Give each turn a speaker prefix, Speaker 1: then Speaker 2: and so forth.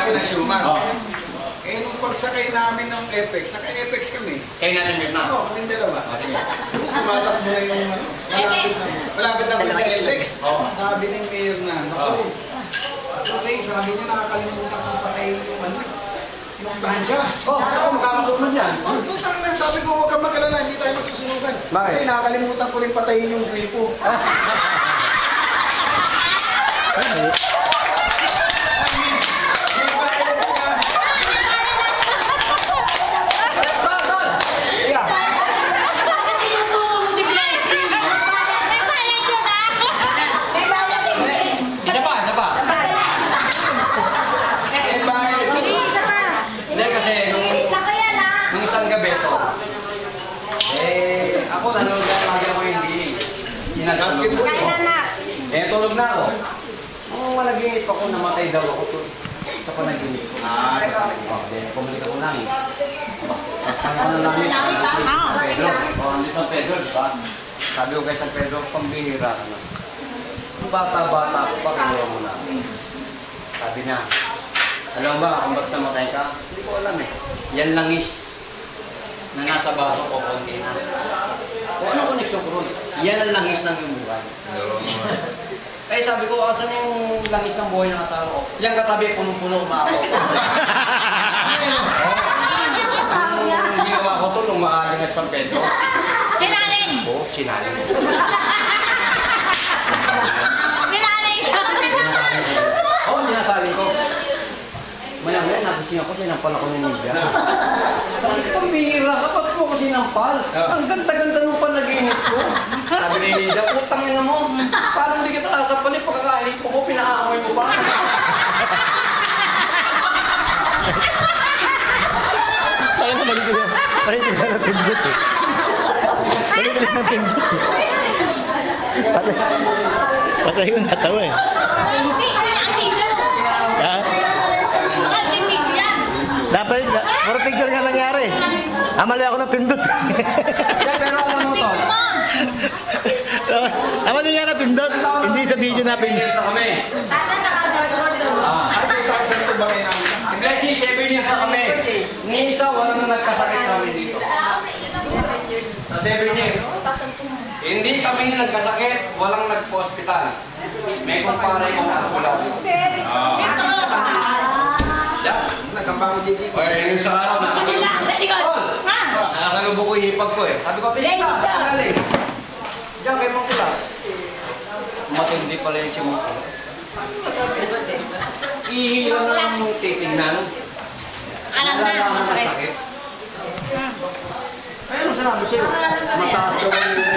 Speaker 1: kami ng Schumann. Eh, nung pagsakay namin ng FX, naka-FX kami.
Speaker 2: Kayo natin yun na?
Speaker 1: Oo, kaming dalawa. Tumatakbo na yung ano, malapit na po sa LX. Sabi ni Mayor na, naku, okay, sabi niya nakakalimutan kong patayin yung ano, yung plancha.
Speaker 2: Ako makakasunod yan.
Speaker 1: Tutang na, sabi ko, huwag kang magalala, hindi tayo masusunugan. Kasi nakakalimutan ko rin patayin yung gripo.
Speaker 2: Ako nanonood na lagi ako yung NBA.
Speaker 1: Basketball.
Speaker 2: Eh, tulog na ako. Nung malagingit ako, namatay daw ako to. Sa panaginip ko. Pumalik ako lang. Ano namin? San Pedro. Hindi San Pedro, di ba? Sabi ko kay San Pedro, pambihira ka na. Kung bata-bata ako, pakinuha mo na. Sabi na, alam ba kung ba't namatay ka? Hindi ko alam eh. Yan langis na nasa baso ko konti na. Kung ano koneksyon ko ron? Yan ang langis ng iyong buhay. Kaya sabi ko, asan yung langis ng buhay ng asawa ko? Yan katabi, punong-puno, umako. Nung ginawa ko ito, nung makaling at San Pedro.
Speaker 3: Sinalin!
Speaker 2: Oo, sinalin.
Speaker 3: Sinalin!
Speaker 2: Oo, sinasalin ko. Maya-maya, nagusin ako, sinampal ako ng media. Sabi ko, pambihira ka, ba't mo ako sinampal? Ang ganda-ganda nung panaginip ko. Sabi ni Lida, putang ina mo. Parang hindi kita kasampalin, pagkakahipo ko, pinaamoy mo pa.
Speaker 4: Kaya naman ito yan. Parang ito na pindot eh. Parang ito na pindot eh. Patay ko natawa eh. Dapat, puro picture nga nangyari. Amali ako ng pindot.
Speaker 2: Pero alam mo to.
Speaker 4: Amali nga na pindot. Hindi sa video na pindot.
Speaker 3: Sana naka-download doon.
Speaker 2: Kasi 7 years na kami. Ni isa, walang nagkasakit sa amin dito. Sa 7 years. Hindi kami nagkasakit, walang nagpo-hospital. May kumpare kong askulado. Yan.
Speaker 1: Nasamba ko, Gigi.
Speaker 2: Oy, yung sa araw, nakakalubog ko yung hipag ko eh. Sabi ko, Tisita, galing. Diyan kay Mangkulas. Matindi pala yung si Mangkulas. Ihila na lang yung titignan.
Speaker 3: Alam na,
Speaker 2: sakit. Kaya ano sinabi sa'yo? Mataas daw yung